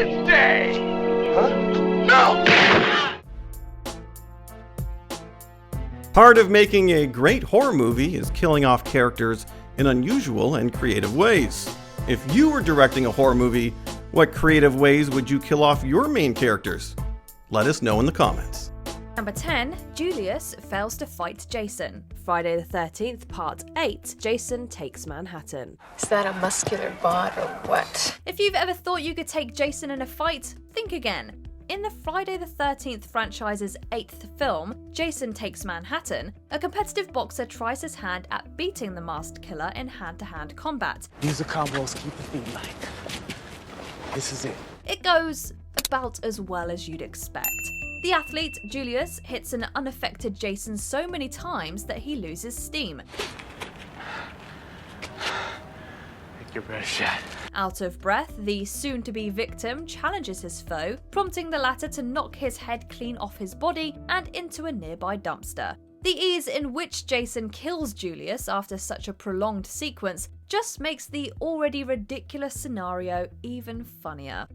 Garbage day! Huh? No! Part of making a great horror movie is killing off characters in unusual and creative ways. If you were directing a horror movie, what creative ways would you kill off your main characters? Let us know in the comments. Number 10, Julius fails to fight Jason. Friday the 13th, Part 8, Jason Takes Manhattan. Is that a muscular bot or what? If you've ever thought you could take Jason in a fight, think again. In the Friday the 13th franchise's 8th film, Jason Takes Manhattan, a competitive boxer tries his hand at beating the masked killer in hand-to-hand combat. These are combos keep the feet light. This is it. It goes about as well as you'd expect. The athlete, Julius, hits an unaffected Jason so many times that he loses steam. Take your best shot. Out of breath, the soon-to-be victim challenges his foe, prompting the latter to knock his head clean off his body and into a nearby dumpster. The ease in which Jason kills Julius after such a prolonged sequence just makes the already ridiculous scenario even funnier.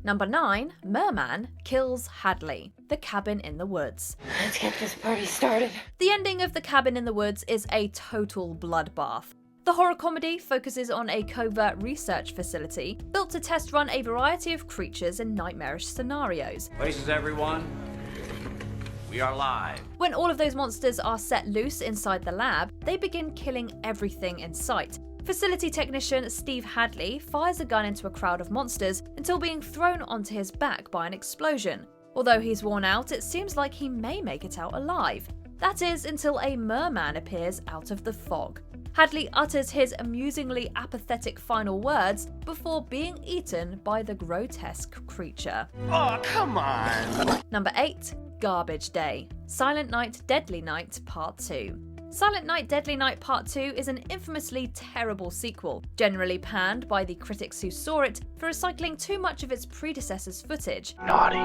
Number 9, Merman kills Hadley, the cabin in the woods. Let's get this party started. The ending of The Cabin in the Woods is a total bloodbath. The horror comedy focuses on a covert research facility built to test run a variety of creatures in nightmarish scenarios. Places, everyone. We are live. When all of those monsters are set loose inside the lab, they begin killing everything in sight. Facility technician Steve Hadley fires a gun into a crowd of monsters until being thrown onto his back by an explosion. Although he's worn out, it seems like he may make it out alive. That is, until a merman appears out of the fog. Hadley utters his amusingly apathetic final words before being eaten by the grotesque creature. Oh, come on! Number 8, Garbage Day. Silent Night, Deadly Night Part 2. Silent Night, Deadly Night Part 2 is an infamously terrible sequel, generally panned by the critics who saw it for recycling too much of its predecessor's footage. Naughty.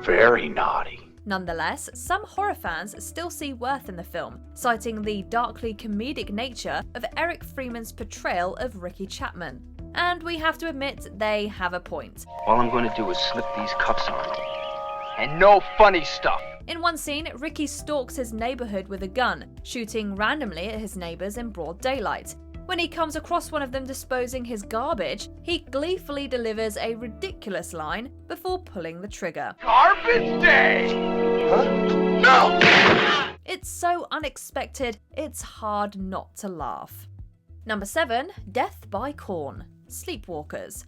Very naughty. Nonetheless, some horror fans still see worth in the film, citing the darkly comedic nature of Eric Freeman's portrayal of Ricky Chapman. And we have to admit, they have a point. All I'm going to do is slip these cuffs on. And no funny stuff. In one scene, Ricky stalks his neighborhood with a gun, shooting randomly at his neighbors in broad daylight. When he comes across one of them disposing his garbage, he gleefully delivers a ridiculous line before pulling the trigger. Garbage day! Huh? No! It's so unexpected, it's hard not to laugh. Number 7, Death by Corn. Sleepwalkers.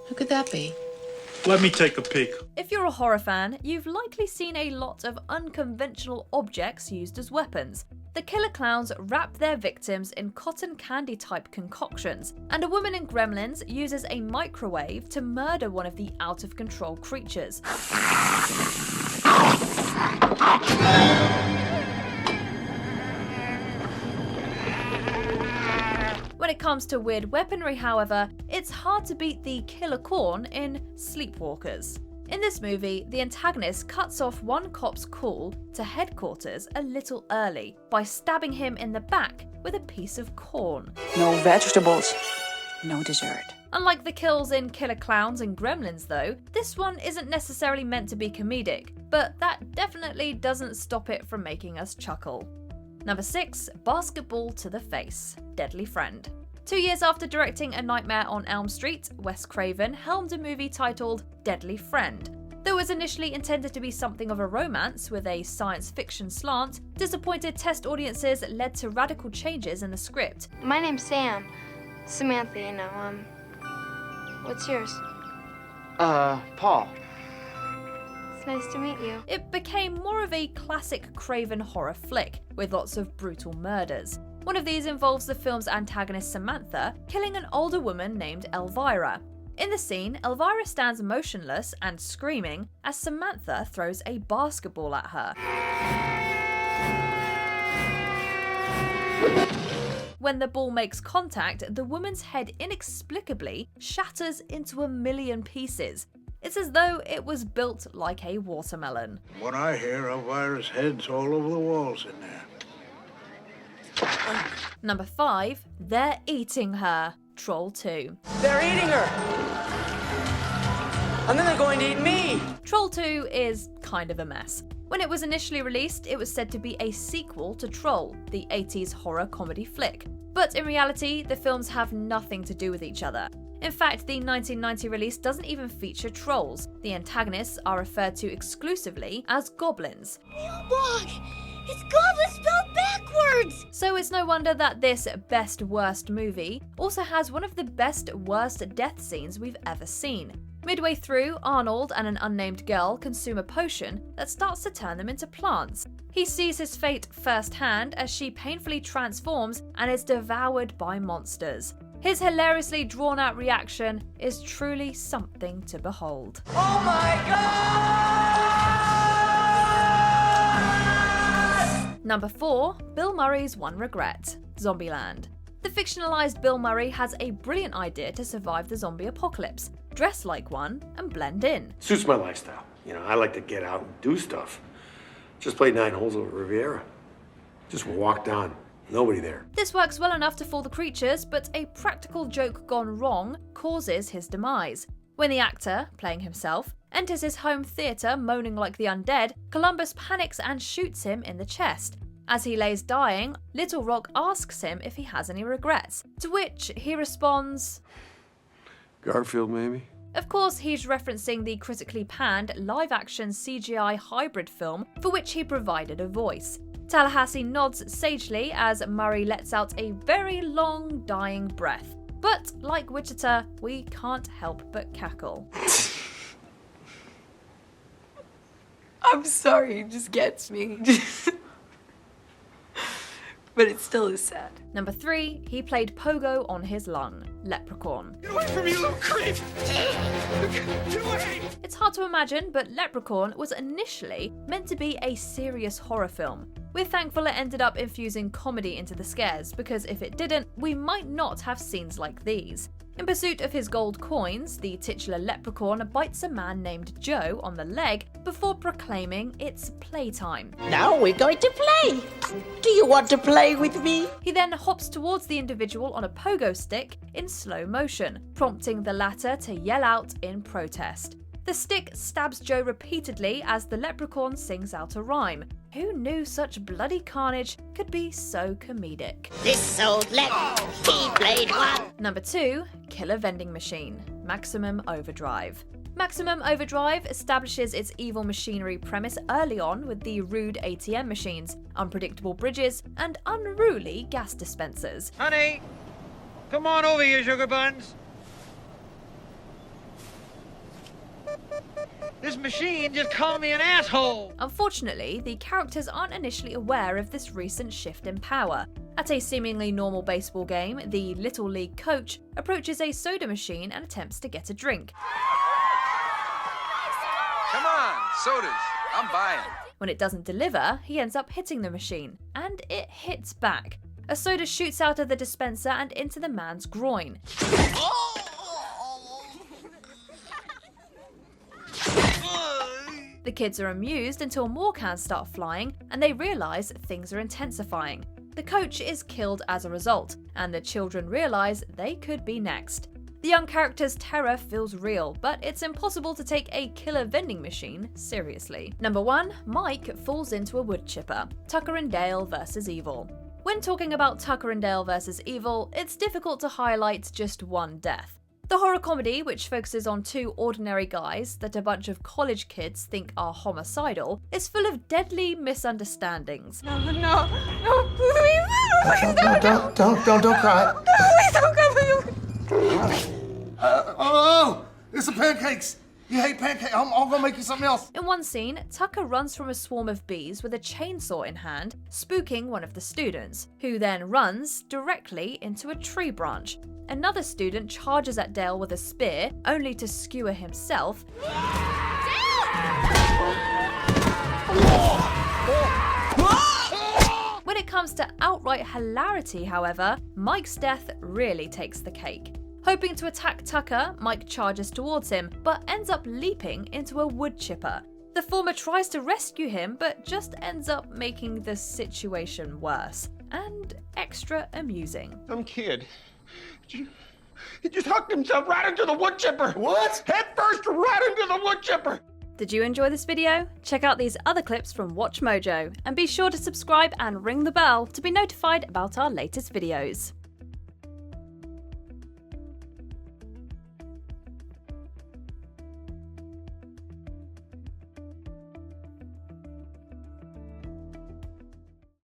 Who could that be? Let me take a peek. If you're a horror fan, you've likely seen a lot of unconventional objects used as weapons. The killer clowns wrap their victims in cotton candy type concoctions, and a woman in Gremlins uses a microwave to murder one of the out of control creatures. When it comes to weird weaponry, however, it's hard to beat the killer corn in Sleepwalkers. In this movie, the antagonist cuts off one cop's call to headquarters a little early by stabbing him in the back with a piece of corn. No vegetables, no dessert. Unlike the kills in Killer Clowns and Gremlins though, this one isn't necessarily meant to be comedic, but that definitely doesn't stop it from making us chuckle. Number 6, Basketball to the Face, Deadly Friend. 2 years after directing A Nightmare on Elm Street, Wes Craven helmed a movie titled Deadly Friend. Though it was initially intended to be something of a romance with a science fiction slant, disappointed test audiences led to radical changes in the script. My name's Sam. Samantha, you know, what's yours? Paul. It's nice to meet you. It became more of a classic Craven horror flick, with lots of brutal murders. One of these involves the film's antagonist Samantha killing an older woman named Elvira. In the scene, Elvira stands motionless and screaming as Samantha throws a basketball at her. When the ball makes contact, the woman's head inexplicably shatters into a million pieces. It's as though it was built like a watermelon. What I hear, Elvira's head's all over the walls in there. Number 5, They're Eating Her, Troll 2. They're eating her! And then they're going to eat me! Troll 2 is kind of a mess. When it was initially released, it was said to be a sequel to Troll, the 80s horror comedy flick. But in reality, the films have nothing to do with each other. In fact, the 1990 release doesn't even feature trolls. The antagonists are referred to exclusively as goblins. Look! It's goblin spelled backwards! So it's no wonder that this best worst movie also has one of the best worst death scenes we've ever seen. Midway through, Arnold and an unnamed girl consume a potion that starts to turn them into plants. He sees his fate firsthand as she painfully transforms and is devoured by monsters. His hilariously drawn-out reaction is truly something to behold. Oh my God! Number 4, Bill Murray's One Regret, Zombieland. The fictionalized Bill Murray has a brilliant idea to survive the zombie apocalypse, dress like one and blend in. Suits my lifestyle. I like to get out and do stuff. Just played 9 holes over Riviera. Just walked on. Nobody there. This works well enough to fool the creatures, but a practical joke gone wrong causes his demise. When the actor, playing himself, enters his home theatre moaning like the undead, Columbus panics and shoots him in the chest. As he lays dying, Little Rock asks him if he has any regrets, to which he responds, Garfield, maybe? Of course, he's referencing the critically panned live-action CGI hybrid film for which he provided a voice. Tallahassee nods sagely as Murray lets out a very long, dying breath. But like Wichita, we can't help but cackle. I'm sorry, it just gets me. But it still is sad. Number 3, he played Pogo on his lung, Leprechaun. Get away from me, little creep! Get away! It's hard to imagine, but Leprechaun was initially meant to be a serious horror film. We're thankful it ended up infusing comedy into the scares, because if it didn't, we might not have scenes like these. In pursuit of his gold coins, the titular leprechaun bites a man named Joe on the leg before proclaiming it's playtime. Now we're going to play! Do you want to play with me? He then hops towards the individual on a pogo stick in slow motion, prompting the latter to yell out in protest. The stick stabs Joe repeatedly as the leprechaun sings out a rhyme. Who knew such bloody carnage could be so comedic? This old lep, he played one. Number 2, Killer Vending Machine, Maximum Overdrive. Maximum Overdrive establishes its evil machinery premise early on with the rude ATM machines, unpredictable bridges, and unruly gas dispensers. Honey, come on over here, sugar buns. This machine just called me an asshole! Unfortunately, the characters aren't initially aware of this recent shift in power. At a seemingly normal baseball game, the Little League coach approaches a soda machine and attempts to get a drink. Come on, sodas. I'm buying. When it doesn't deliver, he ends up hitting the machine, and it hits back. A soda shoots out of the dispenser and into the man's groin. The kids are amused until more cans start flying and they realise things are intensifying. The coach is killed as a result, and the children realise they could be next. The young character's terror feels real, but it's impossible to take a killer vending machine seriously. Number 1, Mike falls into a wood chipper. Tucker and Dale vs. Evil. When talking about Tucker and Dale vs. Evil, it's difficult to highlight just one death. The horror comedy, which focuses on 2 ordinary guys that a bunch of college kids think are homicidal, is full of deadly misunderstandings. No, please, Don't cry. please don't come. Oh, it's the pancakes. You hate pancakes. I'm gonna make you something else. In one scene, Tucker runs from a swarm of bees with a chainsaw in hand, spooking one of the students, who then runs directly into a tree branch. Another student charges at Dale with a spear, only to skewer himself. When it comes to outright hilarity, however, Mike's death really takes the cake. Hoping to attack Tucker, Mike charges towards him, but ends up leaping into a wood chipper. The former tries to rescue him, but just ends up making the situation worse. and extra amusing. Some kid. He just hooked himself right into the wood chipper. What? Head first right into the wood chipper. Did you enjoy this video? Check out these other clips from Watch Mojo, and be sure to subscribe and ring the bell to be notified about our latest videos.